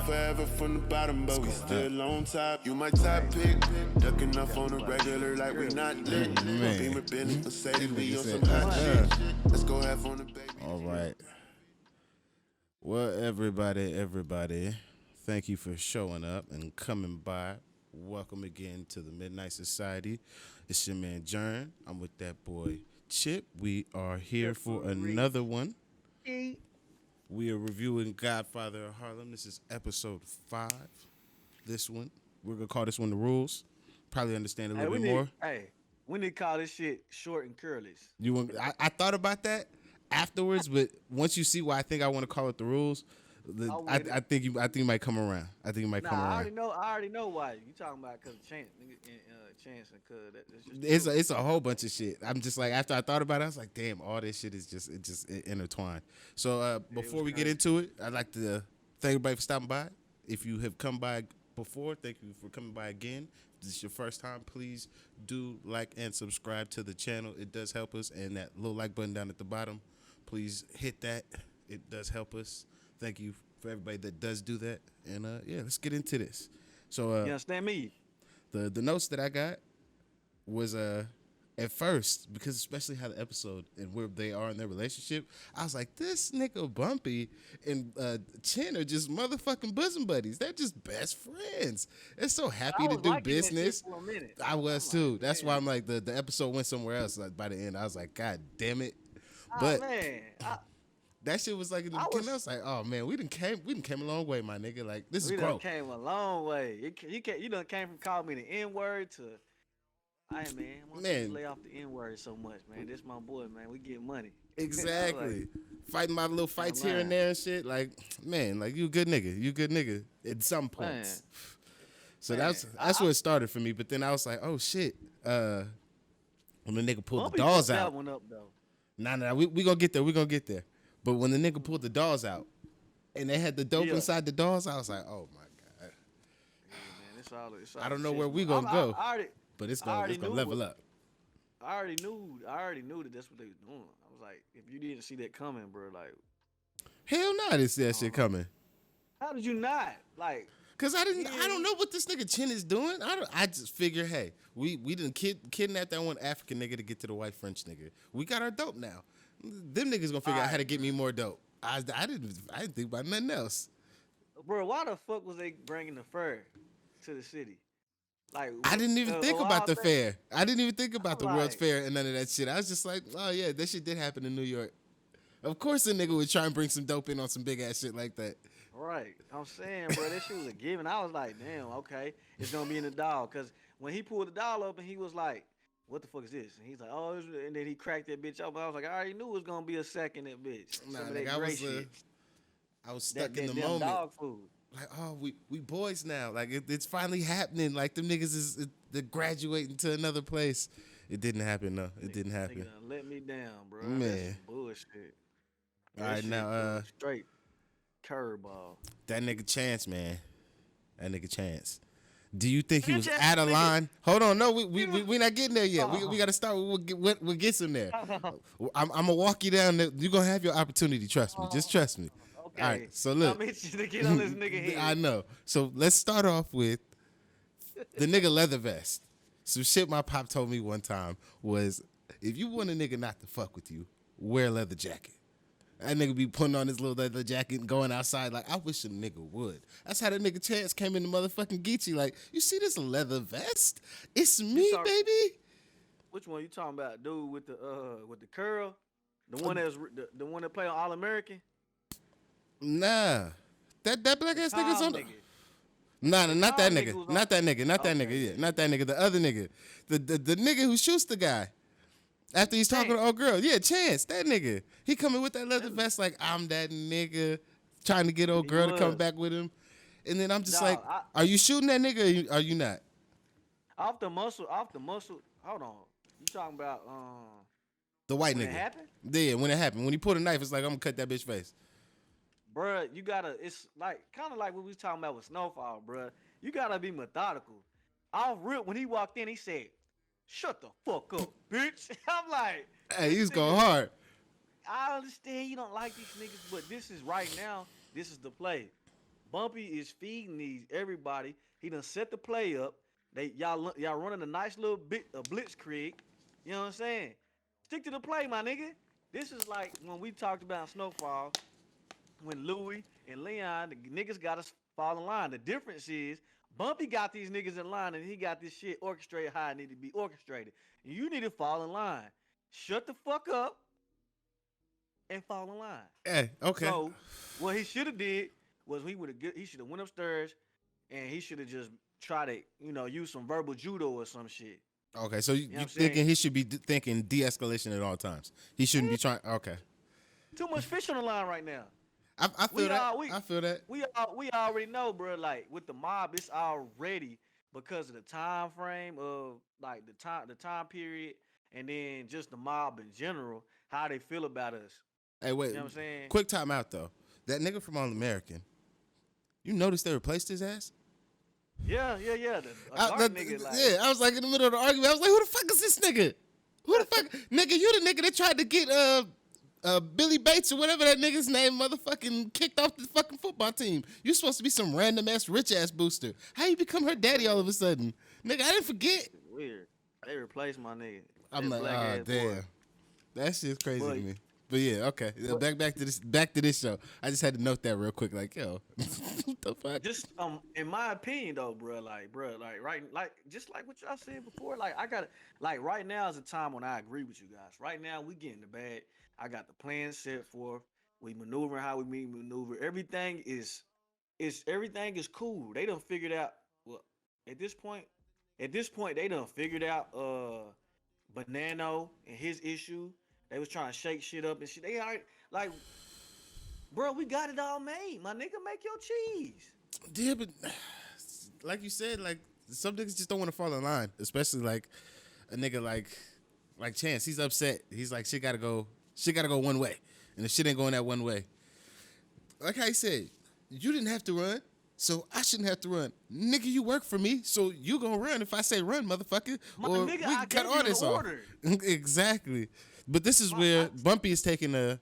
Forever from the bottom, but we still on top. You my top pick, ducking off on the regular like we not lit. Beamer, Bentley, Mercedes, we on some hot shit. Let's go have on the baby. All right. Well, everybody, thank you for showing up and coming by. Welcome again to the Midnight Society. It's your man Jurn. I'm with that boy Chip. We are here for another one. We are reviewing Godfather of Harlem. This is episode 5. This one, we're gonna call this one The Rules. Probably understand a little bit more. Hey, we need to call this shit Short and Curly's. You want? I thought about that afterwards, but once you see why I think I want to call it The Rules, I think you might come around. I think you might come around. I already know why. You talking about because Chance, Chance and Cuz. That's just It's a whole bunch of shit. I'm just like, after I thought about it, I was like, damn, all this shit is just intertwined. So before we get into it, I'd like to thank everybody for stopping by. If you have come by before, thank you for coming by again. If this is your first time, please do like and subscribe to the channel. It does help us. And that little like button down at the bottom, please hit that. It does help us. Thank you for everybody that does do that. And yeah, let's get into this. So you understand me? The notes that I got was at first, because especially how the episode and where they are in their relationship, I was like, this nigga Bumpy and Chin are just motherfucking bosom buddies. They're just best friends. They're so happy to do business. I was too. That's why I'm like the episode went somewhere else. Like by the end, I was like, God damn it. But that shit was like in the beginning. I was like, oh man, we done came a long way, my nigga. Like this is growth. We done came a long way. You done came from calling me the N-word to, hey man, I want you to lay off the N-word so much, man. This my boy, man. We get money. Exactly. Like, fighting my little fights here and there and shit. Like, man, like you a good nigga. You a good nigga at some points. Man. So that's where it started for me. But then I was like, oh shit. When the nigga pulled the dolls out. That one up, though. Nah, we gonna get there. We gonna get there. But when the nigga pulled the dolls out and they had the dope inside the dolls, I was like, oh my God. Yeah, man, it's all I don't know where we gonna go, but it's gonna level up. I already knew that that's what they was doing. I was like, if you didn't see that coming, bro, like, hell no, I didn't see that shit coming. How did you not? Like, cause I don't know what this nigga Chin is doing. I just figure, hey, we didn't kidnap that one African nigga to get to the white French nigga. We got our dope now. Them niggas gonna figure out how to get me more dope. I didn't think about nothing else. Bro, why the fuck was they bringing the fur to the city? Like, I didn't even think about the fair. I didn't even think about the World's Fair and none of that shit. I was just like, oh yeah, that shit did happen in New York. Of course a nigga would try and bring some dope in on some big ass shit like that. Right. I'm saying, bro, that shit was a given. I was like, damn, okay, it's gonna be in the doll. Cause when he pulled the doll open, he was like, what the fuck is this? And he's like, oh, and then he cracked that bitch open. I was like, I already knew it was gonna be a second that bitch. Nah, nigga, I was stuck in the moment. Dog food. Like, oh, we boys now. Like it's finally happening. Like them niggas they're graduating to another place. It didn't happen though. It didn't happen. Nigga let me down, bro. Man, that's bullshit. All right, now straight curveball. That nigga Chance, man. That nigga Chance. Do you think he was out of line? Hold on, no, we not getting there yet. We got to start. We'll get some there. I'm gonna walk you down. You're gonna have your opportunity. Trust me. Just trust me. Okay. All right. So look, I'm itching to get on this nigga head. I know. So let's start off with the nigga leather vest. Some shit my pop told me one time was, if you want a nigga not to fuck with you, wear a leather jacket. That nigga be putting on his little leather jacket and going outside. Like, I wish a nigga would. That's how that nigga Chance came in the motherfucking Geechee. Like, you see this leather vest? It's me, baby. Which one you talking about? Dude with the curl? The one that's the one that play on All American? Nah. That black ass nigga's on the... Nah, not that nigga. Not that nigga. Not that nigga. Yeah, not that nigga. The other nigga. The nigga who shoots the guy. After he's talking to old girl. Yeah, Chance, that nigga. He coming with that leather vest like, I'm that nigga, trying to get old girl to come back with him. And then I'm just are you shooting that nigga or are you not? Off the muscle. Hold on. You talking about the white when nigga. It happened? Yeah, when it happened. When he pulled a knife, it's like, I'm gonna cut that bitch face. Bruh, you gotta, it's like, kind of like what we was talking about with Snowfall, bruh. You gotta be methodical. Off rip, when he walked in, he said, shut the fuck up, bitch. I'm like, hey, he's going hard. I understand you don't like these niggas, but this is right now. This is the play. Bumpy is feeding these everybody. He done set the play up. Y'all running a nice little blitzkrieg. You know what I'm saying? Stick to the play, my nigga. This is like when we talked about Snowfall, when Louis and Leon, the niggas got us fall in line. The difference is Bumpy got these niggas in line and he got this shit orchestrated how it need to be orchestrated. You need to fall in line. Shut the fuck up and fall in line. Hey, okay. So what he should have did was he should have went upstairs and he should have just tried to, use some verbal judo or some shit. Okay, so you thinking he should be thinking de-escalation at all times. He shouldn't be trying. Okay. Too much fish on the line right now. I feel that. We already know, bro. Like with the mob, it's already because of the time frame of like the time period, and then just the mob in general, how they feel about us. Hey, wait. You know what I'm saying? Quick time out though. That nigga from All American. You noticed they replaced his ass? Yeah. Nigga, like, yeah, I was like in the middle of the argument. I was like, who the fuck is this nigga? Who the fuck? Nigga, you the nigga that tried to get Billy Bates or whatever that nigga's name motherfucking kicked off the fucking football team. You supposed to be some random ass rich ass booster. How you become her daddy all of a sudden? Nigga, I didn't forget. Weird. They replaced my nigga. I'm like, oh damn. Boy. That shit's crazy to me. But yeah, okay. Back to this show. I just had to note that real quick. Like, yo, what the fuck? Just in my opinion though, bro, right, like just like what y'all said before, like I got like right now is a time when I agree with you guys. Right now we getting the bad. I got the plan set forth. We maneuvering how we maneuver. Everything is cool. They done figured out. Well, at this point, they done figured out Banano and his issue. They was trying to shake shit up and shit. They already, like, bro, we got it all made. My nigga, make your cheese. Yeah, but like you said, like, some niggas just don't want to fall in line. Especially, like, a nigga like Chance. He's upset. He's like, shit gotta go one way. And the shit ain't going that one way. Like I said, you didn't have to run, so I shouldn't have to run. Nigga, you work for me, so you gonna run if I say run, motherfucker. My or nigga, we I cut gave all you this the off. order. Exactly. But this is where Bumpy is taking a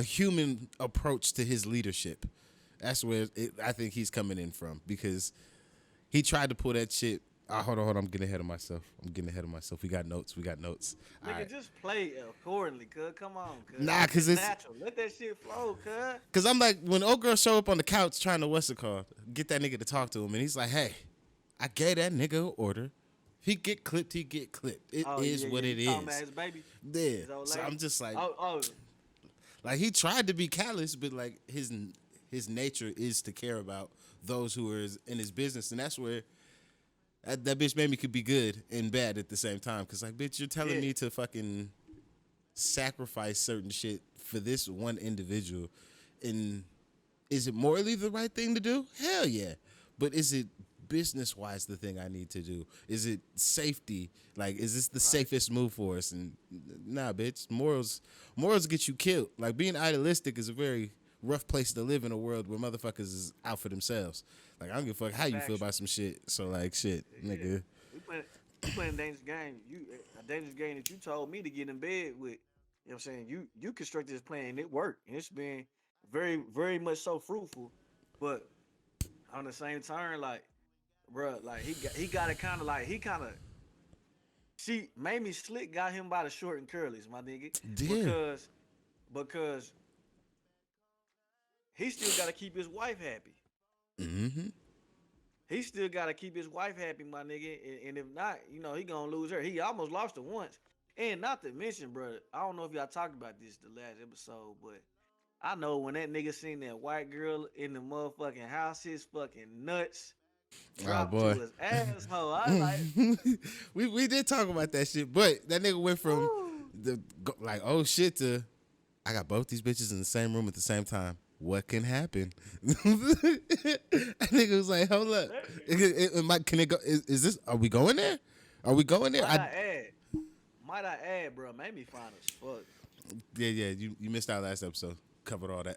human approach to his leadership. That's where I think he's coming in from, because he tried to pull that shit. Hold on. I'm getting ahead of myself. We got notes. Nigga, right. just play accordingly, cuz. Come on, cuz. Nah, because it's natural. Let that shit flow, cuz. Because I'm like, when old girl show up on the couch trying to, get that nigga to talk to him, and he's like, hey, I gave that nigga an order. He get clipped. It is what it is. Talking about his baby. Yeah. So I'm just like, like he tried to be callous, but like his nature is to care about those who are in his business, and that's where that bitch made me could be good and bad at the same time. Cause like, bitch, you're telling me to fucking sacrifice certain shit for this one individual, and is it morally the right thing to do? Hell yeah. But is it business wise the thing I need to do? Is it safety? Like, is this the safest move for us? And nah, bitch, morals get you killed. Like, being idealistic is a very rough place to live in a world where motherfuckers is out for themselves. Like, I don't give a fuck how you feel about some shit. So like, shit, nigga. We playing a dangerous game. A dangerous game that you told me to get in bed with. You know what I'm saying? You constructed this plan and it worked. And it's been very, very much so fruitful. But on the same turn, like, bruh, like he got it kind of see, Mamie Slick got him by the short and curlies, my nigga. Damn. Because he still got to keep his wife happy. Mm-hmm. He still got to keep his wife happy, my nigga. And if not, he gonna lose her. He almost lost her once. And not to mention, bro, I don't know if y'all talked about this the last episode, but I know when that nigga seen that white girl in the motherfucking house, his fucking nuts. Oh boy, to his asshole. I was like, we did talk about that shit, but that nigga went from oh shit to I got both these bitches in the same room at the same time. What can happen? That nigga was like, hold up, can it go? Is this? Are we going there? Might I add, bro? Made me fine as fuck. Yeah. You missed our last episode. Covered all that.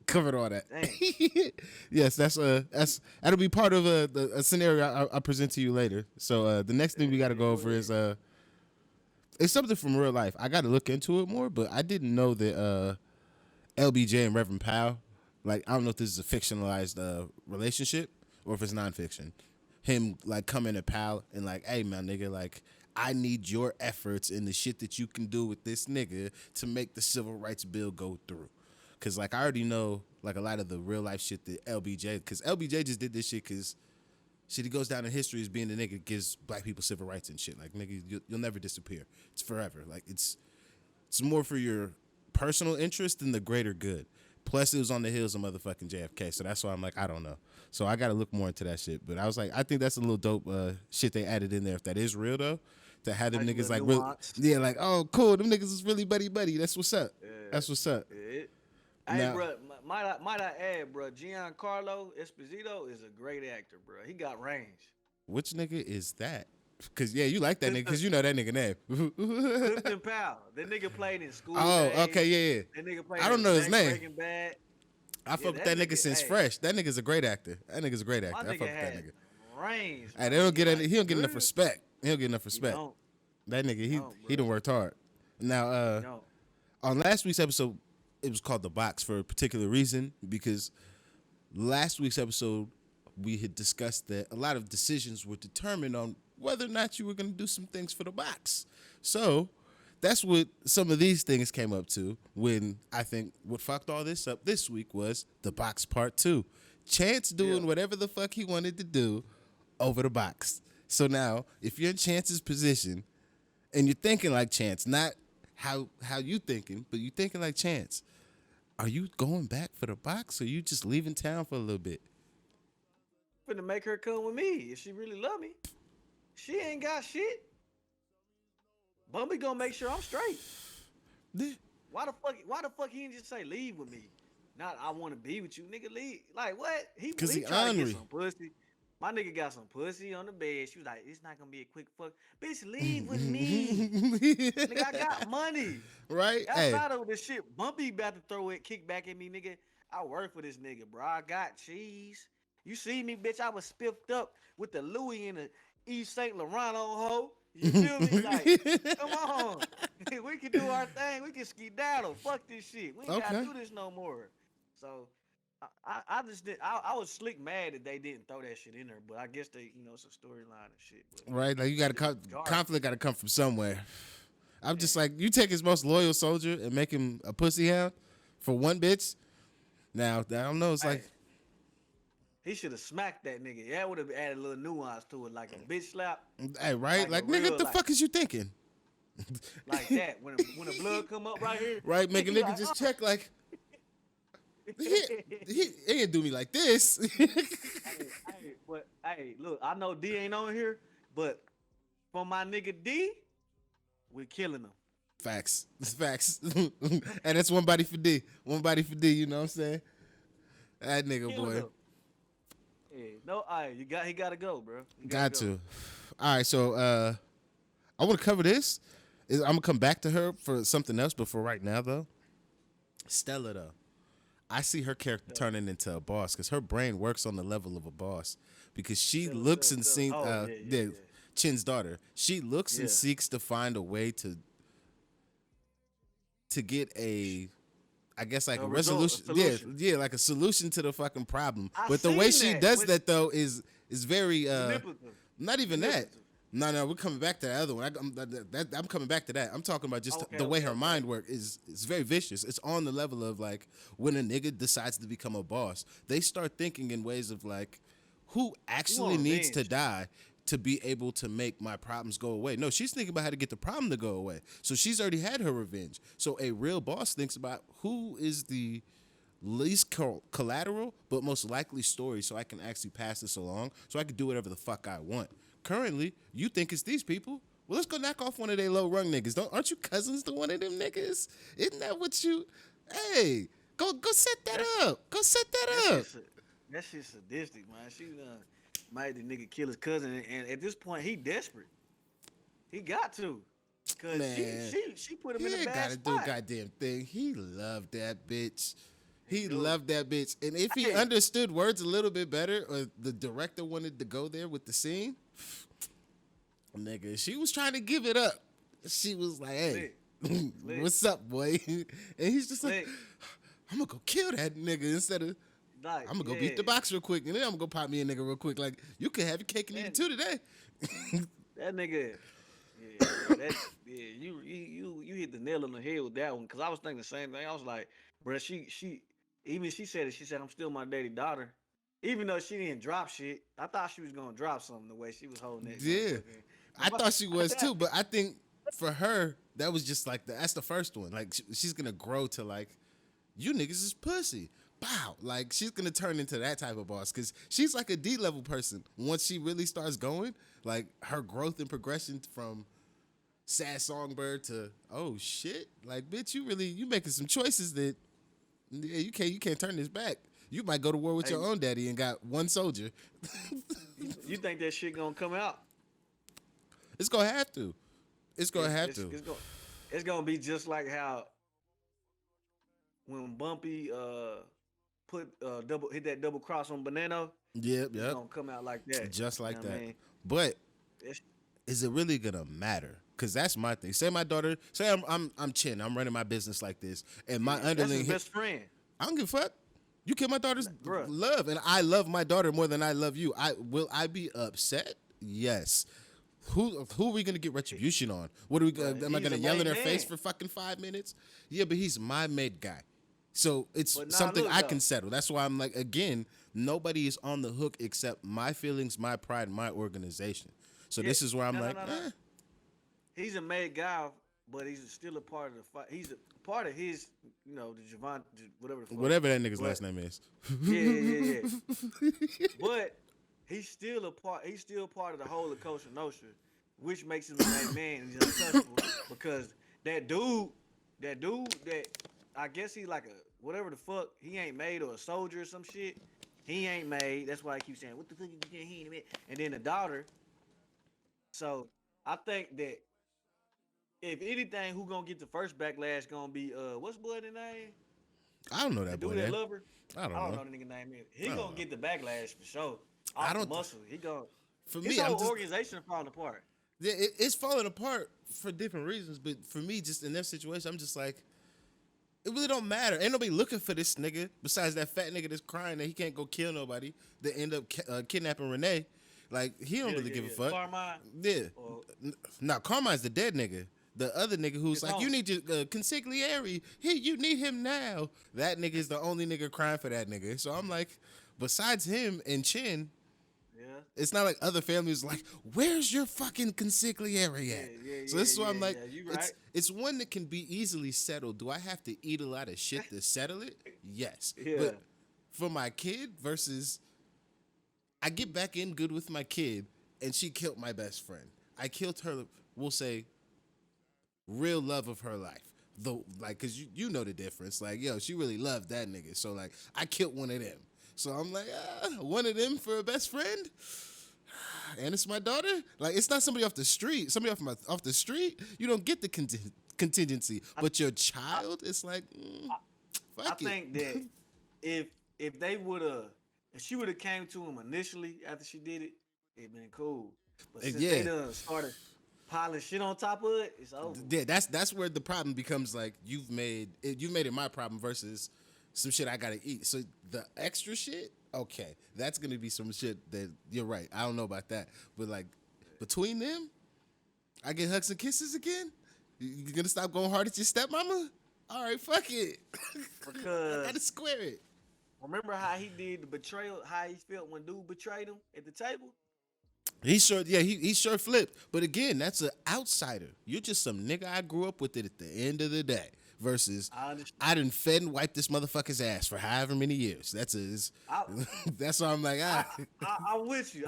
Dang. Yes, that'll be part of a scenario I'll present to you later. So the next thing we got to go over is it's something from real life. I got to look into it more, but I didn't know that LBJ and Reverend Powell Like, I don't know if this is a fictionalized relationship or if it's nonfiction. Him like coming to Pal and like, hey man, nigga, like I need your efforts and the shit that you can do with this nigga to make the civil rights bill go through. Cause like I already know like a lot of the real life shit that LBJ, cause LBJ just did this shit cause shit, he goes down in history as being the nigga that gives black people civil rights and shit. Like nigga, you'll never disappear. It's forever. Like it's more for your personal interest than the greater good. Plus it was on the heels of motherfucking JFK, so that's why I'm like, I don't know. So I got to look more into that shit. But I was like, I think that's a little dope shit they added in there. If that is real though, to have them niggas like real, yeah, like oh cool, them niggas is really buddy. That's what's up. Yeah. That's what's up. Yeah. Hey, bro, might I add, bro, Giancarlo Esposito is a great actor, bro. He got range. Which nigga is that? Cause yeah, you like that nigga, cause you know that nigga name. Clifton Powell. That nigga played in School. Oh, Days. okay, yeah. That nigga played. I don't know his name. Breaking Bad. I fuck with that nigga since Fresh. That nigga's a great actor. I fuck with that nigga. Range. Hey, they don't get any, he don't get enough respect. He don't get enough respect. That nigga, he done worked hard. Now, on last week's episode, it was called The Box for a particular reason, because last week's episode, we had discussed that a lot of decisions were determined on whether or not you were going to do some things for the box. So that's what some of these things came up to when I think what fucked all this up this week was The Box Part 2. Chance doing whatever the fuck he wanted to do over the box. So now, if you're in Chance's position and you're thinking like Chance, not how you thinking, but you thinking like Chance, are you going back for the box or you just leaving town for a little bit? I'm finna make her come with me if she really love me. She ain't got shit. Bumpy gonna make sure I'm straight. Why the fuck he didn't just say leave with me? Not I want to be with you, nigga. Leave. Like what? Because he trying to get some pussy. My nigga got some pussy on the bed. She was like, it's not gonna be a quick fuck. Bitch, leave with me. Nigga, I got money. Right? Outside of this shit, Bumpy about to throw it, kick back at me, nigga. I work for this nigga, bro. I got cheese. You see me, bitch? I was spiffed up with the Louis and the East St. Laurent on hoe. You feel me? Like, come on. We can do our thing. We can skedaddle. Fuck this shit. We ain't gotta do this no more. So I just did. I was slick mad that they didn't throw that shit in there, but I guess they, it's a storyline and shit. But right? Like you got to conflict got to come from somewhere. I'm just like, you take his most loyal soldier and make him a pussy hound for one bitch. Now I don't know. It's like he should have smacked that nigga. That would have added a little nuance to it, like a bitch slap. Hey, right? Like nigga, what the fuck is you thinking? Like that when the blood come up right here. Right, make a nigga like, just check like. He ain't do me like this. Hey, look, I know D ain't on here, but for my nigga D, we're killing him. Facts. And that's one body for D. One body for D, you know what I'm saying? That nigga, killing boy. Him. Yeah, no, he gotta go, bro. Got to. All right, so I want to cover this. I'm gonna come back to her for something else, but for right now though, Stella though. I see her character turning into a boss because her brain works on the level of a boss because she looks and sees Chin's daughter. She looks and seeks to find a way to get a, I guess like a resolution. Yeah, like a solution to the fucking problem. But the way she does that though is very not even that. No, we're coming back to that other one. I'm coming back to that. I'm talking about just the way her mind works is very vicious. It's on the level of like when a nigga decides to become a boss, they start thinking in ways of like, who actually needs to die to be able to make my problems go away? No, she's thinking about how to get the problem to go away. So she's already had her revenge. So a real boss thinks about who is the least collateral, but most likely story so I can actually pass this along so I can do whatever the fuck I want. Currently, you think it's these people? Well, let's go knock off one of they low rung niggas. Aren't you cousins to one of them niggas? Isn't that what you? Hey, go set that up. Go set that up. That shit's sadistic, man. She made the nigga kill his cousin, and at this point, he desperate. He got to, cause she put him in a bad spot. He gotta do a goddamn thing. He loved that bitch. He loved that bitch. And if he understood words a little bit better, or the director wanted to go there with the scene, nigga, she was trying to give it up. She was like, hey, what's up, boy? And he's just like, I'm gonna go kill that nigga instead of Like, I'm gonna go beat the box real quick, and then I'm gonna go pop me a nigga real quick. Like, you could have your cake and eat it too today. That nigga, yeah, bro, you hit the nail on the head with that one. Cause I was thinking the same thing. I was like, bro, she said it. She said I'm still my daddy daughter, even though she didn't drop shit. I thought she was gonna drop something the way she was holding it. Yeah, I thought she was too, but I think for her that was just like that's the first one. Like she's gonna grow to like, you niggas is pussy. Wow, like she's gonna turn into that type of boss because she's like a D level person. Once she really starts going, like her growth and progression from sad songbird to oh shit, like bitch, you making some choices that yeah, you can't turn this back. You might go to war with your own daddy and got one soldier. You think that shit gonna come out? It's gonna have to. It's gonna be just like how when Bumpy hit that double cross on Banana. Yep. It's gonna come out like that. Just like that. I mean? But is it really gonna matter? Cause that's my thing. Say my daughter. Say I'm Chin. I'm running my business like this, and my underling. That's his best friend. I don't give a fuck. You kill my daughter's Bruh. love, and I love my daughter more than I love you. Will I be upset? Yes. Who are we gonna get retribution on? What are we? Am I gonna yell in her face for fucking 5 minutes? Yeah, but he's my made guy, so it's something I can settle. That's why I'm like, again, nobody is on the hook except my feelings, my pride, my organization. So this is where I'm like, He's a made guy, but he's still a part of the fight. He's a part of his, the Javon, whatever that nigga's last name is. Yeah. But he's still part of the whole of Kosher Nostra, which makes him a made man and he's untouchable because that dude that I guess he like a whatever the fuck, he ain't made or a soldier or some shit. He ain't made. That's why I keep saying, what the fuck he ain't made? And then the daughter. So I think that if anything, who gonna get the first backlash gonna be what's boy the name? I don't know that boy. That lover. I don't know the nigga name is. He gonna get the backlash for sure. I don't muscle. He gonna. For me, his whole organization falling apart. Yeah, it's falling apart for different reasons, but for me, just in that situation, I'm just like, it really don't matter. Ain't nobody looking for this nigga besides that fat nigga that's crying that he can't go kill nobody. That end up kidnapping Renee. Like he don't really give a fuck. Carmine. Yeah. Nah, Carmine's the dead nigga. The other nigga who's like, you need your consigliere. You need him now. That nigga is the only nigga crying for that nigga. So I'm like, besides him and Chin, it's not like other families like, where's your fucking consigliere at? So this is why I'm like, right. It's one that can be easily settled. Do I have to eat a lot of shit to settle it? Yes. Yeah. But for my kid versus, I get back in good with my kid and she killed my best friend. I killed her, we'll say, real love of her life. Though, like, cause you know the difference. Like, yo, she really loved that nigga. So like, I killed one of them. So I'm like, one of them for a best friend, and it's my daughter. Like, it's not somebody off the street. Somebody off the street, you don't get the contingency. But your child, it's like, fuck it. I think that if they if she would have came to him initially after she did it, it'd been cool. But since they done started piling shit on top of it, it's over. Yeah, that's where the problem becomes. Like, you've made it my problem versus some shit I gotta eat. So the extra shit, okay, that's gonna be some shit that you're right. I don't know about that, but like between them, I get hugs and kisses again. You gonna stop going hard at your stepmama? All right, fuck it. Because I gotta square it. Remember how he did the betrayal? How he felt when dude betrayed him at the table? He sure flipped. But again, that's an outsider. You're just some nigga I grew up with it at the end of the day. Versus, I done fed and wiped this motherfucker's ass for however many years. That's why I'm like, I'm with you.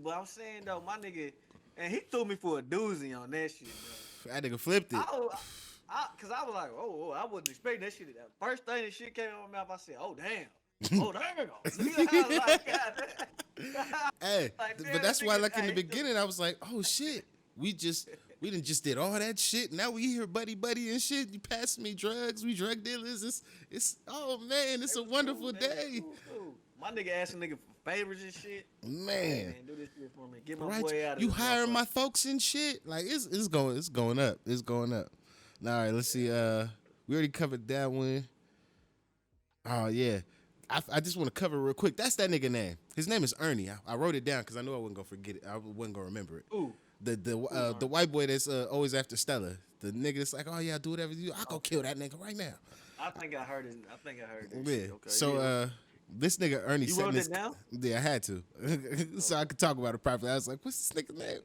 But I'm saying though, my nigga, and he threw me for a doozy on that shit, bro. That nigga flipped it. Cause I was like, oh, I wasn't expecting that shit. That first thing that shit came out of my mouth, I said, oh damn. Oh, damn. I was like, God damn. Hey, but that's why, like, in the beginning, I was like, oh, shit. We done just did all that shit. Now we here buddy and shit. You passing me drugs. We drug dealers. It's oh, man, it's a wonderful day. Cool. My nigga asking nigga for favors and shit. Man. Do this shit for me. Get my boy out of You hiring my folks and shit. Like, it's going up. It's going up. All right, let's see. We already covered that one. Oh yeah. I just want to cover real quick. That's that nigga name. His name is Ernie. I wrote it down because I knew I wasn't gonna forget it. I wasn't gonna remember it. Ooh. The white boy that's always after Stella. The nigga that's like, oh yeah, do whatever you. I'll go kill that nigga right now. I think I heard it. I think I heard it. Yeah. Okay. So this nigga Ernie You setting wrote his. it down? Yeah, I had to, so I could talk about it properly. I was like, "What's this nigga name?"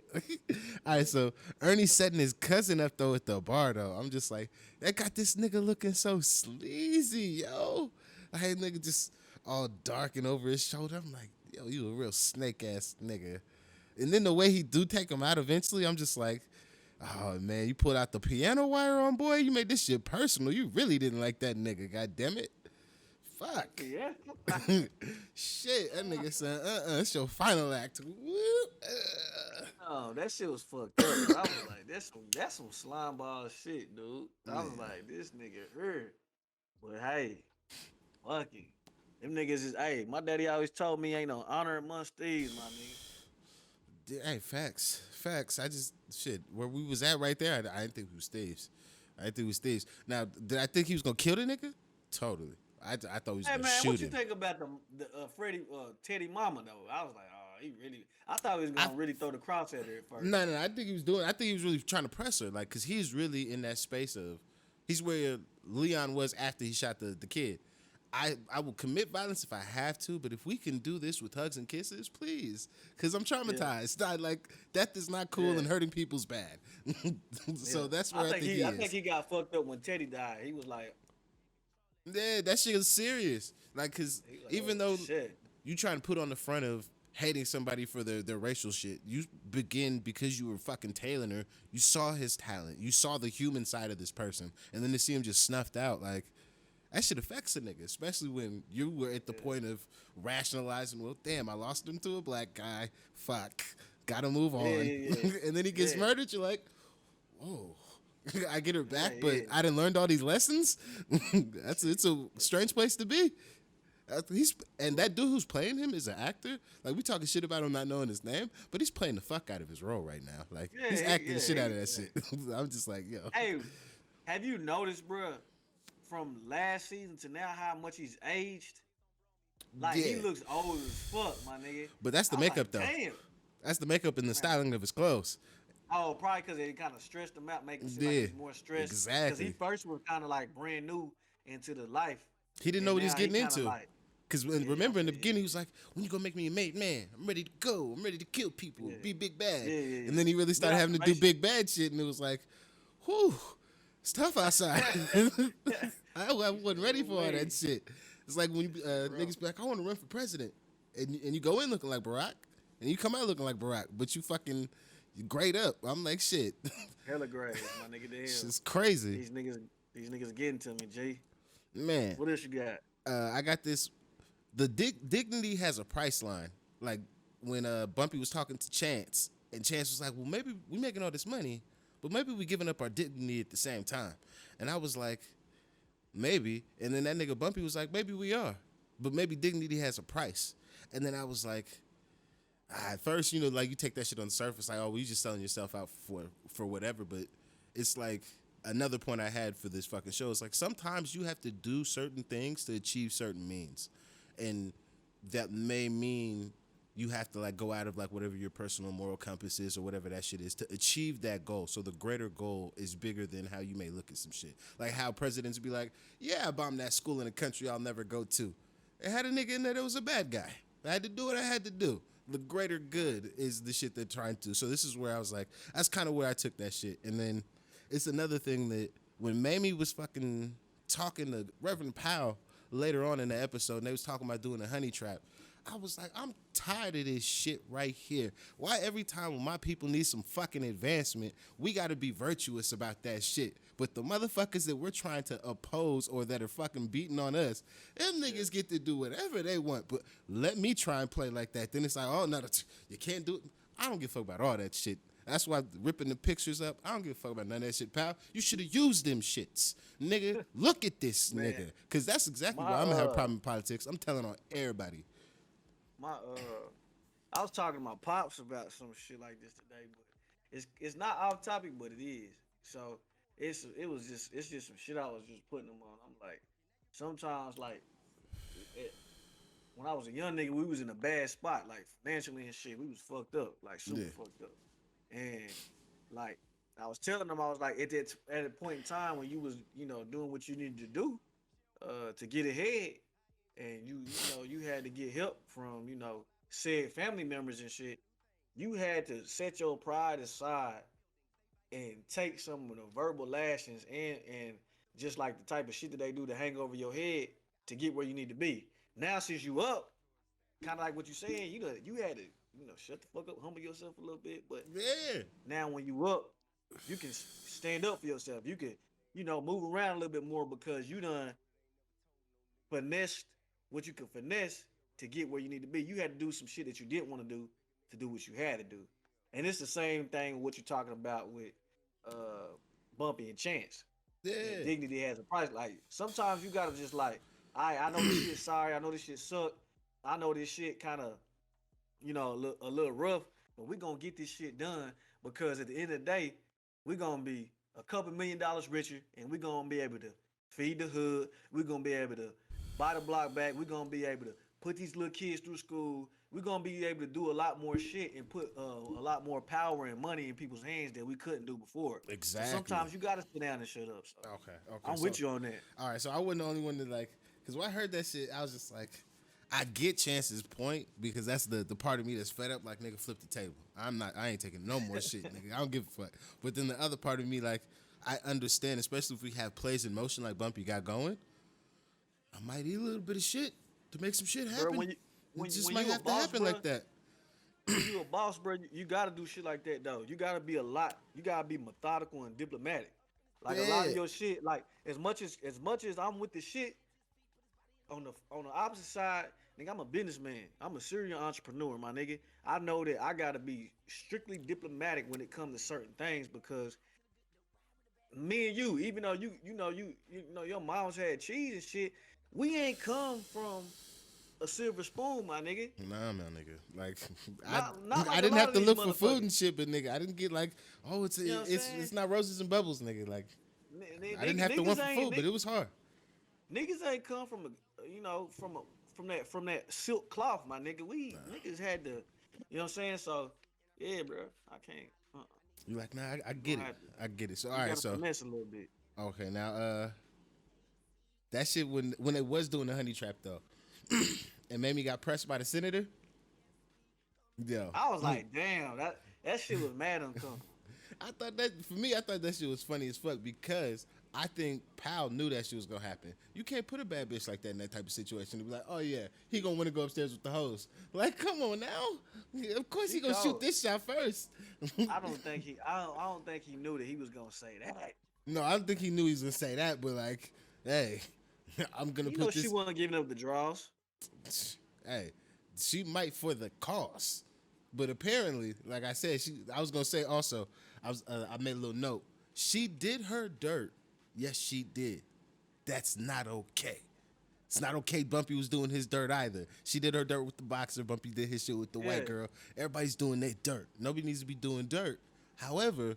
All right, so Ernie's setting his cousin up though at the bar though. I'm just like, that got this nigga looking so sleazy, yo. Like nigga just all dark and over his shoulder. I'm like, yo, you a real snake ass nigga. And then the way he do take him out eventually, I'm just like, oh man, you pulled out the piano wire on boy. You made this shit personal. You really didn't like that nigga. God damn it. Fuck. Yeah. Shit, that nigga said, it's your final act. Oh, that shit was fucked up. I was like, that's some slime ball shit, dude. I was like, this nigga hurt. But hey, fuck it. Them niggas is, hey, my daddy always told me ain't no honor amongst thieves, my nigga. Hey, facts. I just, shit, where we was at right there, I didn't think we was thieves. Now, did I think he was going to kill the nigga? Totally. I thought he was Hey going to man, shoot what you him. think about the Freddie Teddy Mama though? I was like, oh, he really. I thought he was gonna really throw the cross at her at first. No, I think he was really trying to press her, like, cause he's really in that space of, he's where Leon was after he shot the kid. I will commit violence if I have to, but if we can do this with hugs and kisses, please, cause I'm traumatized. Yeah. Like death is not cool and hurting people's bad. So that's where I think he is. I think he got fucked up when Teddy died. He was like, yeah, that shit is serious. Like, cause like, even though shit. you trying to put on the front of hating somebody for their racial shit, you begin because you were fucking tailing her. You saw his talent. You saw the human side of this person. And then to see him just snuffed out, like, that shit affects a nigga, especially when you were at the point of rationalizing, well, damn, I lost him to a black guy. Fuck. Gotta move on. And then he gets murdered. You're like, whoa. I get her back, but I didn't learn all these lessons. It's a strange place to be. And that dude who's playing him is an actor. Like, we talking shit about him not knowing his name, but he's playing the fuck out of his role right now. Like, he's acting the shit out of that shit. I'm just like, yo. Hey, have you noticed, bro, from last season to now how much he's aged? Like, he looks old as fuck, my nigga. But that's the makeup, though. Damn. That's the makeup and the styling of his clothes. Oh, probably because they kind of stressed him out, making him seem like he's more stressed. Exactly. Because he first was kind of like brand new into the life. He didn't know what he was getting into. Because remember in the beginning, he was like, when you gonna make me a made man? I'm ready to go. I'm ready to kill people, be big bad. And then he really started having to do big bad shit, and it was like, whew, it's tough outside. I wasn't ready for all that shit. It's like when niggas be like, I want to run for president. And you go in looking like Barack, and you come out looking like Barack, but you fucking... You grade up. I'm like, shit. Hella grade, my nigga. It's crazy. These niggas getting to me, G. Man. What else you got? I got this. The dignity has a price line. Like when Bumpy was talking to Chance, and Chance was like, well, maybe we making all this money, but maybe we giving up our dignity at the same time. And I was like, maybe. And then that nigga Bumpy was like, maybe we are, but maybe dignity has a price. And then I was like, at first, like you take that shit on the surface, like, oh, well, you just selling yourself out for whatever. But it's like another point I had for this fucking show is like sometimes you have to do certain things to achieve certain means, and that may mean you have to like go out of like whatever your personal moral compass is or whatever that shit is to achieve that goal. So the greater goal is bigger than how you may look at some shit. Like how presidents be like, yeah, I bombed that school in a country I'll never go to. It had a nigga in there that was a bad guy. I had to do what I had to do. The greater good is the shit they're trying to. So this is where I was like, that's kind of where I took that shit. And then it's another thing that when Mamie was fucking talking to Reverend Powell later on in the episode, and they was talking about doing a honey trap, I was like, I'm tired of this shit right here. Why every time when my people need some fucking advancement, we got to be virtuous about that shit? But the motherfuckers that we're trying to oppose or that are fucking beating on us, them niggas get to do whatever they want. But let me try and play like that. Then it's like, oh, no, you can't do it. I don't give a fuck about all that shit. That's why ripping the pictures up, I don't give a fuck about none of that shit, pal. You should have used them shits. Nigga, look at this nigga. Because that's exactly why I'm going to have a problem in politics. I'm telling on everybody. I was talking to my pops about some shit like this today, but it's not off topic, but it is. So it's just some shit I was just putting them on. I'm like, sometimes like it, when I was a young nigga, we was in a bad spot, like financially and shit. We was fucked up, like super Yeah. fucked up. And like I was telling them, I was like, at a point in time when you was, doing what you needed to do, to get ahead, and you had to get help from, said family members and shit. You had to set your pride aside and take some of the verbal lashings and just like the type of shit that they do to hang over your head to get where you need to be. Now since you up, kind of like what you saying, you had to, shut the fuck up, humble yourself a little bit. But Yeah. now when you up, you can stand up for yourself. You can, move around a little bit more because you done finessed what you could finesse to get where you need to be. You had to do some shit that you didn't want to do what you had to do. And it's the same thing with what you're talking about with Bumpy and Chance. And Yeah. dignity has a price. Like sometimes you gotta just like, I know this shit sorry, I know this shit suck. I know this shit kind of, a little rough, but we're gonna get this shit done because at the end of the day, we're gonna be a couple $1,000,000 richer and we're gonna be able to feed the hood. We're gonna be able to buy the block back. We're gonna be able to put these little kids through school. We're gonna be able to do a lot more shit and put a lot more power and money in people's hands that we couldn't do before. Exactly. So sometimes you gotta sit down and shut up. So Okay. I'm with you on that. All right, so I wasn't the only one to like, because when I heard that shit, I was just like, I get Chance's point because that's the part of me that's fed up. Like, nigga, flip the table. I ain't taking no more shit, nigga. I don't give a fuck. But then the other part of me, like, I understand, especially if we have plays in motion like Bumpy got going. I might eat a little bit of shit to make some shit happen. Bro, it just when might you a have to boss, happen bro, like that. when you a boss, bro, you gotta do shit like that though. You gotta be you gotta be methodical and diplomatic. Like a lot of Yeah. your shit, like as much as I'm with the shit, on the opposite side, nigga, I'm a businessman. I'm a serial entrepreneur, my nigga. I know that I gotta be strictly diplomatic when it comes to certain things because me and you, even though your mom's had cheese and shit, we ain't come from a silver spoon, my nigga. Nah, man, nigga. Like, Not like I a didn't lot have of to these look for food motherfuckers. and shit, but nigga, I didn't get like, oh, You know what I'm saying? it's not roses and bubbles, nigga. Like, I didn't have to Niggas want for ain't- food, but it was hard. Niggas ain't come from from that silk cloth, my nigga. Niggas had to, you know what I'm saying? So yeah, bro, I can't. You like, nah, I get it. I get it. So all right, Gotta so finesse a little bit. okay, now that shit when they was doing the honey trap though, and Mamie got pressed by the senator. Yo, I was like, damn, that shit was mad uncomfortable. I thought that shit was funny as fuck because I think Powell knew that shit was gonna happen. You can't put a bad bitch like that in that type of situation and be like, oh yeah, he gonna want to go upstairs with the hoes. Like, come on now. Yeah, of course he gonna shoot cold. this shot first. I don't think he knew that he was gonna say that. No, I don't think he knew he was gonna say that, but like, hey, I'm gonna You know put she this. wasn't giving up the draws. Hey, she might for the cause, but apparently, like I said, I was gonna say also, I made a little note. She did her dirt. Yes, she did. That's not okay. It's not okay. Bumpy was doing his dirt either. She did her dirt with the boxer. Bumpy did his shit with the white girl. Everybody's doing their dirt. Nobody needs to be doing dirt. However,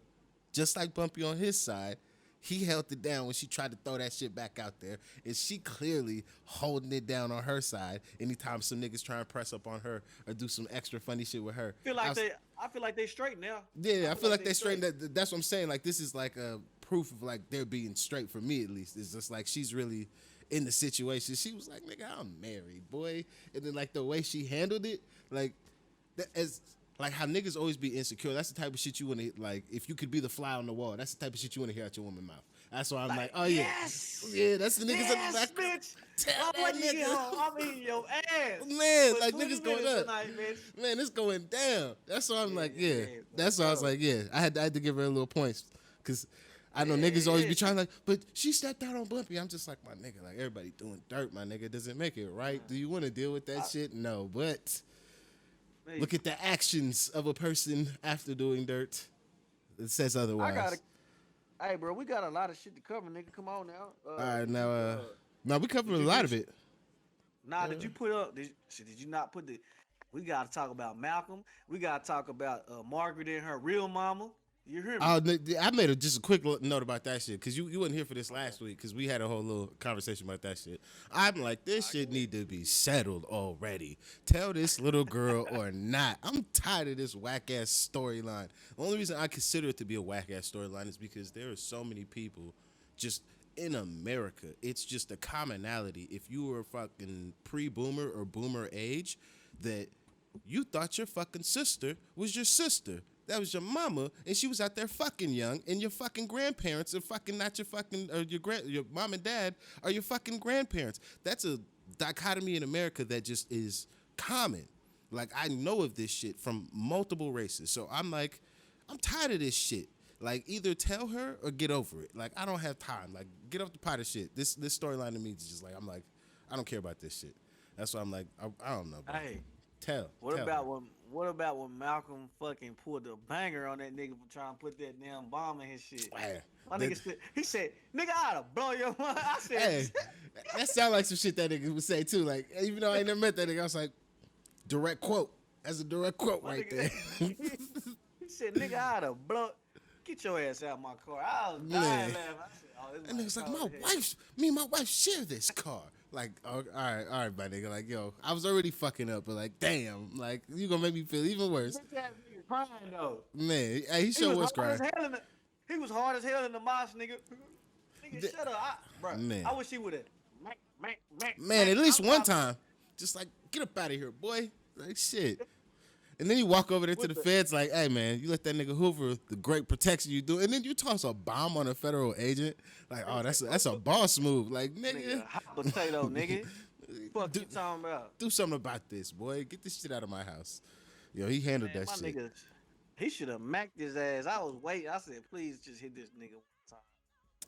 just like Bumpy on his side, he held it down when she tried to throw that shit back out there. And she clearly holding it down on her side anytime some niggas try and press up on her or do some extra funny shit with her. I feel like they straight now. Yeah, I feel like they straight. That's what I'm saying. Like, this is like a proof of like they're being straight for me at least. It's just like she's really in the situation. She was like, nigga, I'm married, boy. And then like the way she handled it, like as like how niggas always be insecure. That's the type of shit you want to like. If you could be the fly on the wall, that's the type of shit you want to hear out your woman's mouth. That's why I'm like, oh yeah, yeah. That's the niggas in the back. Bitch. Tell I'm that when you get nigga. home, I'm eating your ass. Man, For like 20 niggas going minutes up. tonight, bitch. Man, it's going down. That's why I'm like, yeah. yeah, That's why I was like, yeah. I had to give her a little points because I know niggas always be trying like, but she stepped out on Bumpy. I'm just like, my nigga, like everybody doing dirt, my nigga. Does it make it right? Do you want to deal with that shit? No, but look at the actions of a person after doing dirt. It says otherwise. Hey, bro, we got a lot of shit to cover, nigga. Come on now. All right, now we covered a lot of it. Nah, did you put up? Did you not put the? We gotta talk about Malcolm. We gotta talk about Margaret and her real mama. You hear me? I made just a quick note about that shit because you wasn't here for this last week because we had a whole little conversation about that shit. I'm like, this shit need to be settled already. Tell this little girl or not. I'm tired of this whack ass storyline. The only reason I consider it to be a whack ass storyline is because there are so many people just in America. It's just a commonality. If you were fucking pre-boomer or boomer age, that you thought your fucking sister was your sister. That was your mama, and she was out there fucking young, and your fucking grandparents are fucking not your fucking, or your mom and dad are your fucking grandparents. That's a dichotomy in America that just is common. Like, I know of this shit from multiple races, so I'm like, I'm tired of this shit. Like, either tell her or get over it. Like, I don't have time. Like, get off the pot of shit. This storyline to me is just like, I'm like, I don't care about this shit. That's why I'm like, I don't know, bro. Hey, Tell. what tell about me. when Malcolm fucking pulled the banger on that nigga for trying to put that damn bomb in his shit? Man, My nigga said, he said, nigga, I'd have blown your mind. I said, hey, that sound like some shit that nigga would say too. Like, even though I ain't never met that nigga, I was like, direct quote. That's a direct quote my right nigga, there. he said, nigga, I'd have blown. Get your ass out of my car. I was dying Man. laughing. I said, oh, this And nigga's like, cold my as hell. wife, me and my wife share this car. Like, oh, all right, my nigga. Like, yo, I was already fucking up, but like, damn, like, you gonna make me feel even worse. Bitch ass nigga crying though. Man, hey, he sure was hard crying. as hell he was hard as hell in the mosh, nigga. Nigga, shut up. Bro, Man. I wish he would have. Man, at least one time, just like, get up out of here, boy. Like, shit. And then you walk over there to the feds like, hey, man, you let that nigga Hoover, the great protection you do, and then you toss a bomb on a federal agent. Like, oh, that's a boss move. Like, nigga. Hot potato, nigga. Fuck you talking about? Do something about this, boy. Get this shit out of my house. Yo, he handled Man, that my shit. nigga, he should have macked his ass. I was waiting. I said, please just hit this nigga one time.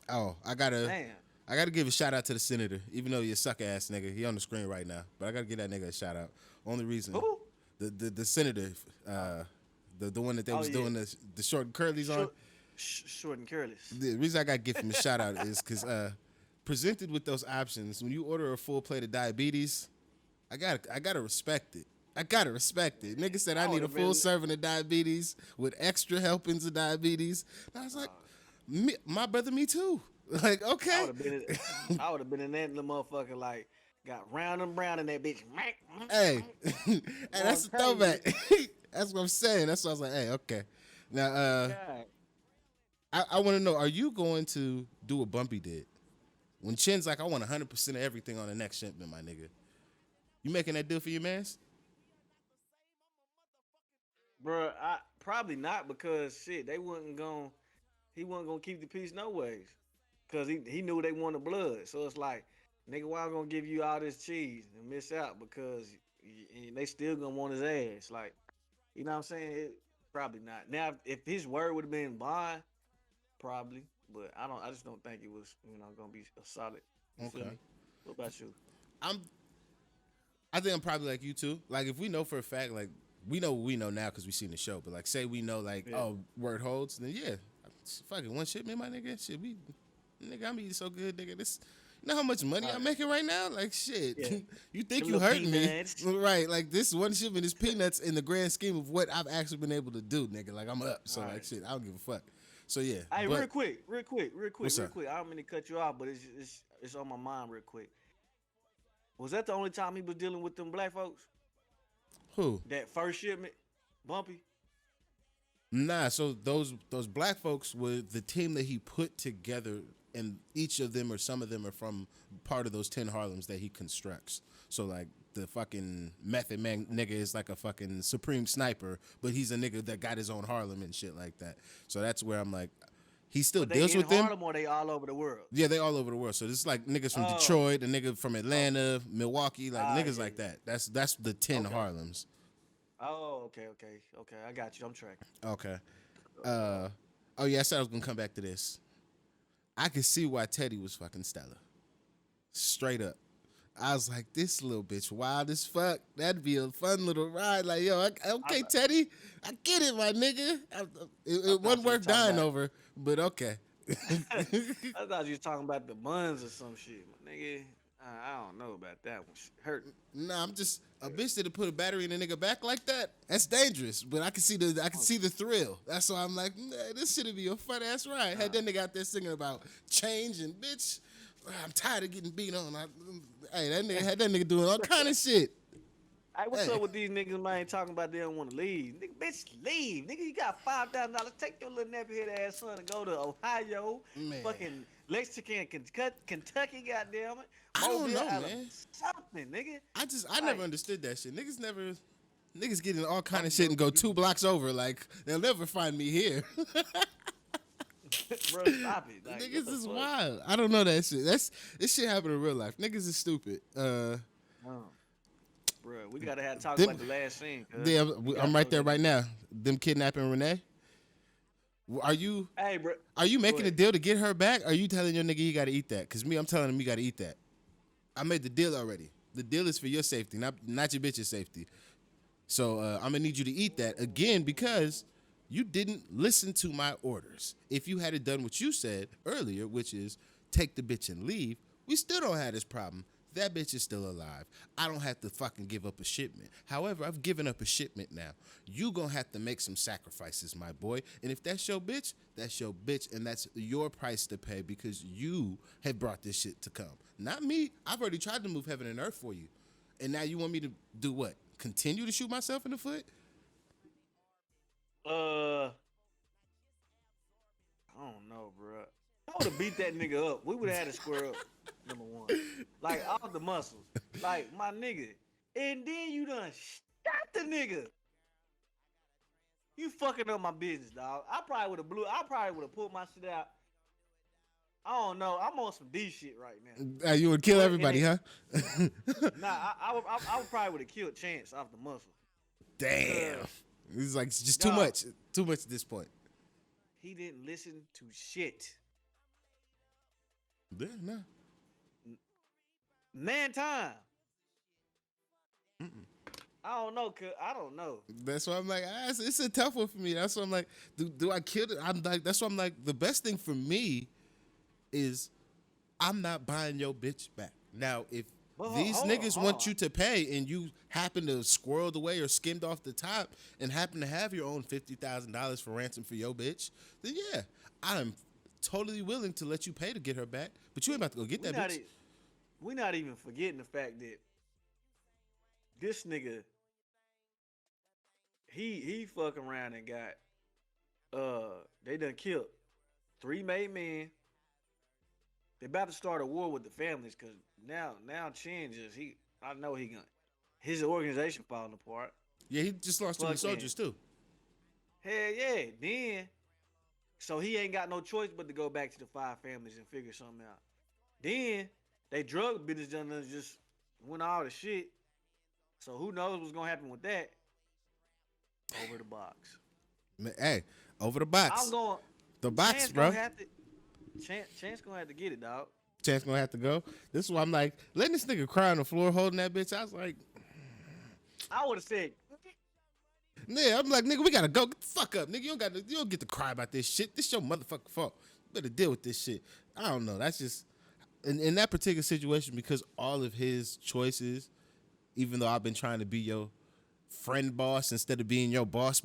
Oh, I gotta give a shout out to the senator, even though you're a suck ass nigga. He on the screen right now, but I gotta give that nigga a shout out. Only reason, Who? the senator, the one that they was doing the short and curlies on. Short and careless. The reason I gotta give him a shout out is because presented with those options, when you order a full plate of diabetes, I gotta respect it. I gotta respect it. Nigga said I need a full serving of diabetes with extra helpings of diabetes. And I was like, my brother, me too. Like, okay. I would have been in that little motherfucker, like, got round and brown in that bitch. Hey, hey, that's a throwback. That's what I'm saying. That's why I was like, hey, okay. Now, I want to know, are you going to do what Bumpy did? When Chin's like, I want 100% of everything on the next shipment, my nigga. You making that deal for your mans? Bruh, I probably not, because shit, he wasn't gonna keep the peace no ways. Cause he knew they wanted blood. So it's like, nigga, why I'm gonna give you all this cheese and miss out because they still gonna want his ass. Like, you know what I'm saying? Probably not. Now, if his word would have been bond, probably. But I just don't think it was, gonna be a solid. You feel me? What about you? I think I'm probably like you too. Like, if we know for a fact, like, we know what we know now because we seen the show, but like, say we know, like, oh, word holds, then yeah, fucking one shipment, my nigga. Shit, nigga, I'm eating so good, nigga. This, you know how much money I'm making right now? Like, shit. Yeah. You think you hurting me? Right, like, this one shipment is peanuts in the grand scheme of what I've actually been able to do, nigga. Like, I'm up, so like, shit, I don't give a fuck. So yeah. Hey, real quick. I don't mean to cut you off, but it's on my mind real quick. Was that the only time he was dealing with them black folks? Who? That first shipment, Bumpy? Nah, so those black folks were the team that he put together, and each of them or some of them are from part of those 10 Harlems that he constructs. So like the fucking Method Man nigga is like a fucking supreme sniper, but he's a nigga that got his own Harlem and shit like that. So that's where I'm like, he still deals with them. Harlem, or they all over the world? Yeah, they all over the world. So this is like niggas from Detroit, a nigga from Atlanta, Milwaukee, like niggas like that. That's the 10 Harlems. Oh, okay. I got you. I'm tracking. Okay. Oh yeah, I said I was gonna come back to this. I could see why Teddy was fucking Stella. Straight up. I was like, this little bitch wild as fuck. That'd be a fun little ride. Like, yo, okay, Teddy, I get it, my nigga. It wasn't worth dying over, but okay. I thought you was talking about the buns or some shit, my nigga. I don't know about that one. Hurt. Nah, I'm just a bitch that'll put a battery in a nigga back like that. That's dangerous. But I can see the thrill. That's why I'm like, nah, this should be a fun ass ride. Had that nigga out there singing about change and bitch. I'm tired of getting beat on. Hey, that nigga had that nigga doing all kind of shit. Hey, what's up with these niggas, man, talking about they don't want to leave? Nigga, bitch, leave. Nigga, you got $5,000. Take your little nappy head ass son and go to Ohio, Man. fucking Lexington, Kentucky, goddamn it. I don't know, Alabama, man. something, nigga. I never understood that shit. Niggas getting all kind of shit and go 2 blocks over. Like, they'll never find me here. Bro, stop it. Like, Niggas is wild. I don't know that shit. This shit happen in real life. Niggas is stupid. Bro, we gotta have talk about the last scene. Yeah, I'm right there right now. Them kidnapping Renee. Are you? Hey, bro. Are you making a deal to get her back? Or are you telling your nigga you gotta eat that? Cause me, I'm telling him you gotta eat that. I made the deal already. The deal is for your safety, not your bitch's safety. So I'm gonna need you to eat that again because you didn't listen to my orders. If you had done what you said earlier, which is take the bitch and leave, we still don't have this problem. That bitch is still alive. I don't have to fucking give up a shipment. However, I've given up a shipment now. You gonna have to make some sacrifices, my boy. And if that's your bitch, and that's your price to pay because you have brought this shit to come. Not me. I've already tried to move heaven and earth for you. And now you want me to do what? Continue to shoot myself in the foot? I don't know, bro. I would have beat that nigga up. We would have had to square up. Number one, like all the muscles, like my nigga, and then you done shot the nigga. You fucking up my business, dog. I probably would have pulled my shit out. I don't know. I'm on some D shit right now. You would kill everybody, huh? Nah, I probably would have killed Chance off the muscle. Damn. It's like just too much. Too much at this point. He didn't listen to shit. Yeah, no. Man time. I don't know, cause I don't know. That's why I'm like, it's a tough one for me. That's why I'm like, do I kill it? I'm like, that's why I'm like, the best thing for me is I'm not buying your bitch back. Now, if these niggas want you to pay and you happen to squirreled away or skimmed off the top and happen to have your own $50,000 for ransom for your bitch, then yeah, I'm totally willing to let you pay to get her back. But you ain't about to go get that bitch. We're not even forgetting the fact that this nigga, he fucking around and got, they done killed 3 made men. They about to start a war with the families because now Chin I know his organization falling apart. Yeah, he just lost 2 soldiers too. Hell yeah. Then, so he ain't got no choice but to go back to the 5 families and figure something out. Then, they drug business done just went all the shit. So who knows what's gonna happen with that? Over the box. Hey, over the box. I'm going. The box, Chance bro. Chance gonna have to get it, dog. Chance gonna have to go. This is why I'm like, letting this nigga cry on the floor holding that bitch. I was like, I would have said, yeah, I'm like, nigga, we gotta go. Get the fuck up, nigga. You don't get to cry about this shit. This your motherfucking fault. You better deal with this shit. I don't know. That's just in that particular situation because all of his choices, even though I've been trying to be your friend boss instead of being your boss,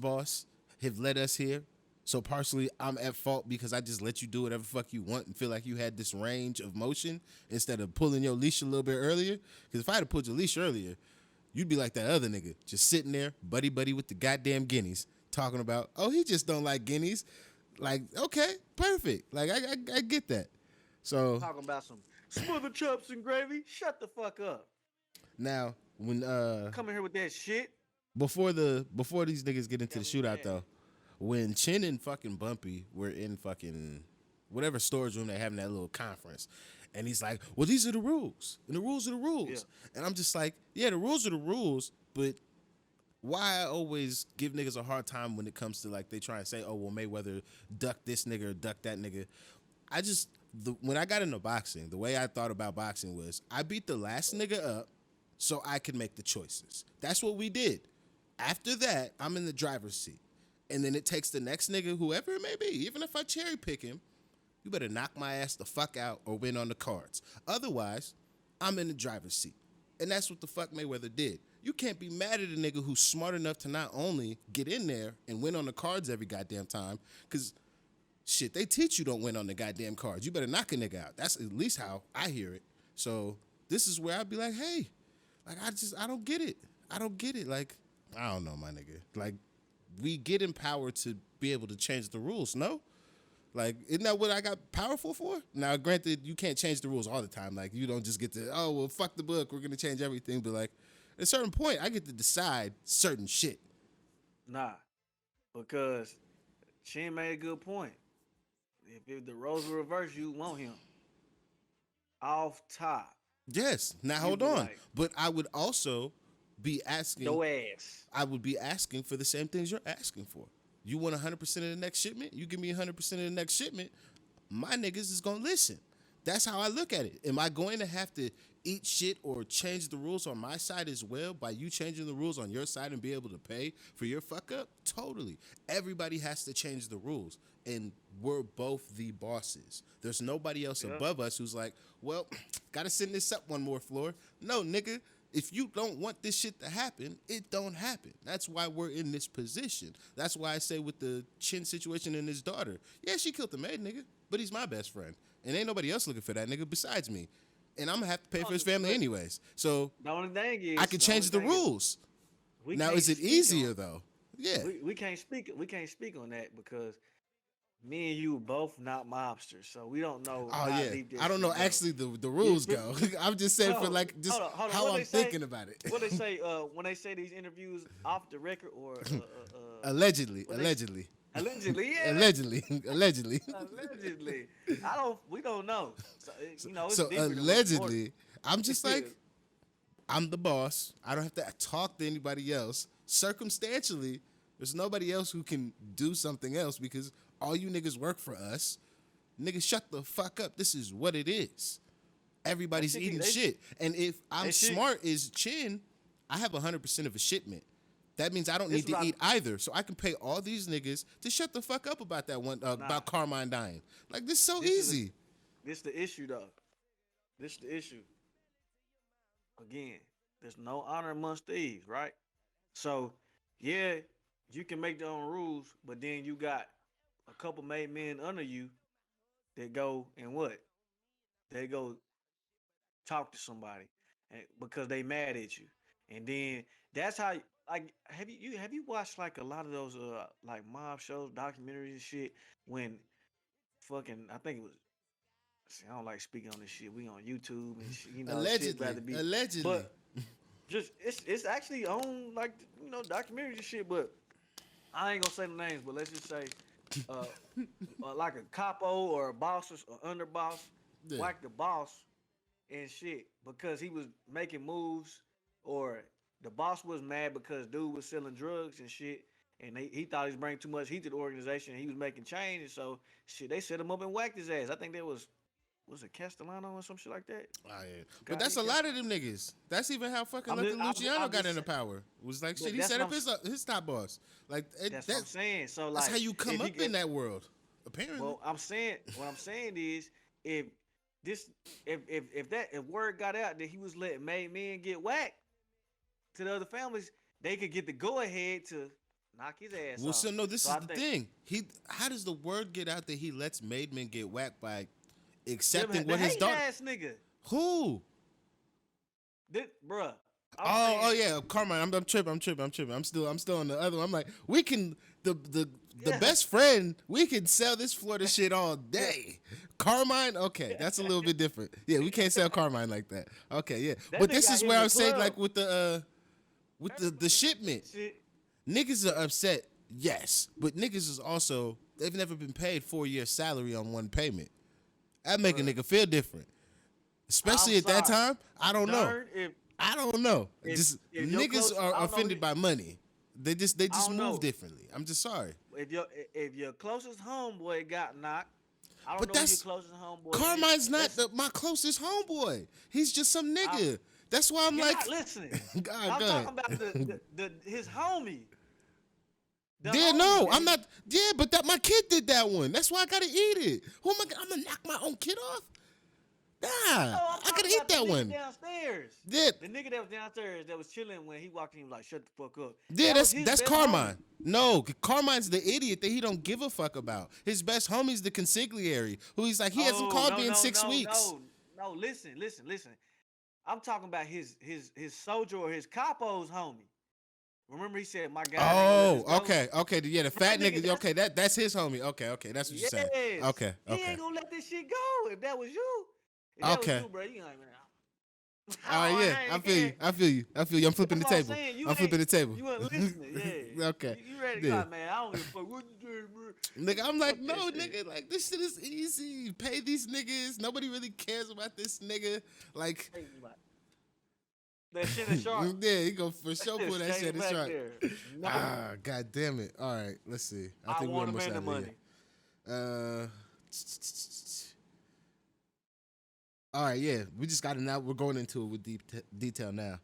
have led us here. So partially, I'm at fault because I just let you do whatever fuck you want and feel like you had this range of motion instead of pulling your leash a little bit earlier. Because if I had pulled your leash earlier, you'd be like that other nigga, just sitting there, buddy with the goddamn guineas, talking about, oh, he just don't like guineas. Like, okay, perfect. Like, I get that. So talking about some smothered chops and gravy. Shut the fuck up. Now, when come in here with that shit. Before these niggas get into the shootout though, when Chin and fucking Bumpy were in fucking whatever storage room they having that little conference, and he's like, well, these are the rules, and the rules are the rules. Yeah. And I'm just like, yeah, the rules are the rules, but why I always give niggas a hard time when it comes to like they try and say, oh, well, Mayweather duck this nigga or duck that nigga. When I got into boxing, the way I thought about boxing was I beat the last nigga up so I could make the choices. That's what we did. After that, I'm in the driver's seat. And then it takes the next nigga, whoever it may be, even if I cherry pick him, you better knock my ass the fuck out or win on the cards. Otherwise, I'm in the driver's seat. And that's what the fuck Mayweather did. You can't be mad at a nigga who's smart enough to not only get in there and win on the cards every goddamn time, because shit, they teach you don't win on the goddamn cards. You better knock a nigga out. That's at least how I hear it. So this is where I'd be like, hey, like I don't get it. I don't get it. Like, I don't know, my nigga. Like, we get empowered to be able to change the rules, no? Like, isn't that what I got powerful for? Now, granted, you can't change the rules all the time. Like, you don't just get to, oh, well, fuck the book. We're going to change everything. But, like, at a certain point, I get to decide certain shit. Nah, because Chin made a good point. If the roles were reversed, you want him off top. Yes. Now, hold on. Like, but I would also be asking. No ass. I would be asking for the same things you're asking for. You want 100% of the next shipment? You give me 100% of the next shipment, my niggas is going to listen. That's how I look at it. Am I going to have to eat shit or change the rules on my side as well by you changing the rules on your side and be able to pay for your fuck up? Totally. Everybody has to change the rules, and we're both the bosses. There's nobody else above us who's like, well, got to send this up one more floor. No, nigga. If you don't want this shit to happen, it don't happen. That's why we're in this position. That's why I say with the Chin situation and his daughter, yeah, she killed the maid, nigga, but he's my best friend. And ain't nobody else looking for that nigga besides me. And I'm going to have to pay for his family anyways. So the only thing is, I can change the rules. Now, is it easier, though? Yeah. We can't speak on that because me and you both not mobsters, so we don't know. Oh yeah, I don't know actually the rules go. I'm just saying for like just hold on. How I'm thinking about it. What they say when they say these interviews off the record or allegedly, yeah. Allegedly. We don't know. So, it's so allegedly, I'm just like, I'm the boss. I don't have to talk to anybody else. Circumstantially, there's nobody else who can do something else because all you niggas work for us. Niggas, shut the fuck up. This is what it is. Everybody's eating shit. And if I'm smart as Chin, I have 100% of a shipment. That means I don't need to eat either. So I can pay all these niggas to shut the fuck up about that one, about Carmine dying. Like, this is so easy. This is the issue, though. This is the issue. Again, there's no honor amongst thieves, right? So, yeah, you can make their own rules, but then you got a couple made men under you that go and what? They go talk to somebody because they mad at you. And then that's how, like, have you watched like a lot of those like mob shows, documentaries and shit when fucking, I think it was, see, I don't like speaking on this shit. We on YouTube and shit, allegedly. But just it's actually on like, documentaries and shit, but I ain't gonna say the names, but let's just say like a capo or a boss or underboss whack the boss and shit because he was making moves, or the boss was mad because dude was selling drugs and shit, and he thought he was bringing too much heat to the organization and he was making change, and so shit, they set him up and whacked his ass. I think that was it Castellano or some shit like that? Oh, yeah. But that's a lot of them niggas. That's even how fucking Luciano got into power. It was like shit. He set up his top boss. Like that's what I'm saying. So like, that's how you come up in that world. Apparently. Well, what I'm saying is if word got out that he was letting made men get whacked to the other families, they could get the go ahead to knock his ass off. Well, so no, this is the thing. How does the word get out that he lets made men get whacked by accepting what his daughter? Ass nigga. Who? Bruh. Oh yeah, Carmine. I'm tripping. I'm still on the other one. I'm like, we can the best friend. We can sell this Florida shit all day. Carmine. Okay, that's a little bit different. Yeah, we can't sell Carmine like that. Okay, yeah. But this is where I'm saying, like with the shipment, niggas are upset. Yes, but niggas is also, they've never been paid 4 years salary on one payment. That make a nigga feel different, especially at that time. I don't know. I don't know. Just niggas are offended by money. They just move differently. I'm just sorry. If your closest homeboy got knocked, I don't know who your closest homeboy. Carmine's not my closest homeboy. He's just some nigga. That's why I'm like, not listening. I'm talking about his homie. I'm not. Yeah, but my kid did that one. That's why I gotta eat it. Who am I? I'm gonna knock my own kid off. Oh, I'm I could talking eat about the that nigga one. downstairs. Yeah, The nigga that was downstairs that was chilling when he walked in, he was like, "Shut the fuck up." yeah, That was his that's best Carmine. homie. No, Carmine's the idiot that he don't give a fuck about. His best homie's the consigliere, who he's like, he hasn't Oh called no me in no 6 weeks. no. Listen. I'm talking about his soldier or his capo's homie. Remember he said my guys ain't gonna let this Oh, go. okay, yeah, the fat That nigga, nigga. Okay, that's his homie. Okay, that's what you're saying. yes, Okay, he ain't gonna let this shit go. If that was okay. you, bro, you like man. All right, yeah, I feel you. I'm flipping That's the what I'm table. saying. I'm flipping the table. You weren't listening. Yeah. Okay. You ready? You Yeah. like, man, I don't give a fuck what you doing, bro. Nigga, I'm like, Fuck that no, shit. nigga, like this shit is easy. Pay these niggas. Nobody really cares about this nigga. Like, Hey, you like, that shit is sharp. yeah, he go for sure pull that shit in back sharp. there. No, God damn it. All right, let's see. I I think we're want him almost in out the of money. here. All right, yeah, we just got it now. We're going into it with deep detail now.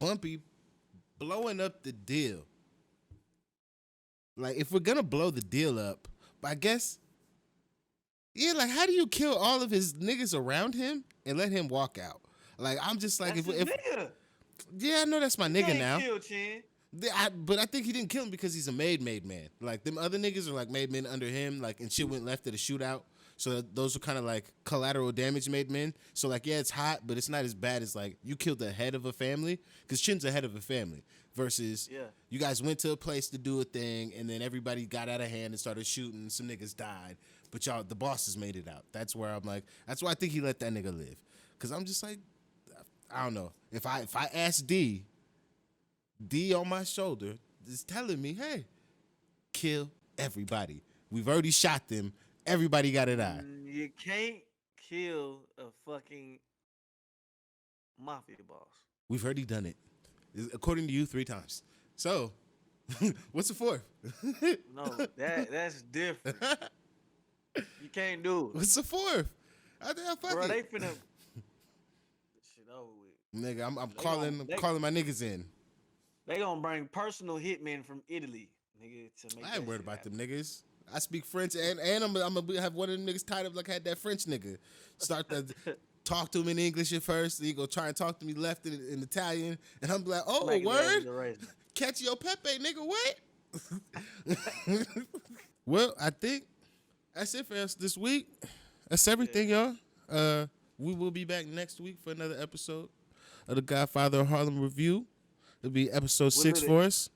Bumpy blowing up the deal. Like, if we're gonna blow the deal up, but I guess, yeah, like, how do you kill all of his niggas around him and let him walk out? Like, I'm just like, That's if his nigga. yeah, I know that's my He nigga ain't now. killed Chin. But I think he didn't kill him because he's a made man. Like, them other niggas are like made men under him, like, and shit went left at a shootout. So those are kind of like collateral damage made men. So like, yeah, it's hot, but it's not as bad as like you killed the head of a family, because Chin's the head of a family. Versus, you guys went to a place to do a thing, and then everybody got out of hand and started shooting. Some niggas died, but y'all, the bosses made it out. That's where I'm like, that's why I think he let that nigga live. Because I'm just like, I don't know. If I ask D on my shoulder is telling me, hey, kill everybody. We've already shot them. Everybody got to die. You can't kill a fucking mafia boss. We've already done it. According to you, 3 times. So, what's the 4th? No, that's different. You can't do it. What's the 4th? I think fuck Bro, it. they finna shit over with. Nigga, I'm calling my niggas in. They gonna bring personal hitmen from Italy, nigga, to make I ain't that worried shit about happen. them niggas. I speak French, and I'm gonna have one of them niggas tied up like I had that French nigga. Start to talk to him in English at first. Then he go try and talk to me left in Italian, and I'm like, oh, Like word? the Catch your Pepe, nigga, what? Well, I think that's it for us this week. That's everything, y'all. We will be back next week for another episode of the Godfather of Harlem review. It'll be episode 6 for us.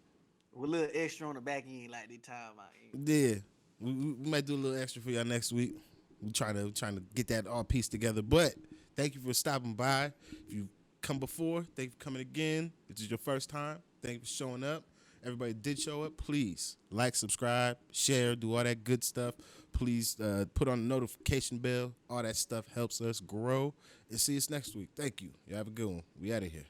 With a little extra on the back end, like they time out. Yeah, we might do a little extra for y'all next week. We're trying to get that all pieced together. But thank you for stopping by. If you come before, thank you for coming again. If this is your first time, thank you for showing up. Everybody did show up. Please like, subscribe, share, do all that good stuff. Please put on the notification bell. All that stuff helps us grow. And see us next week. Thank you. You have a good one. We out of here.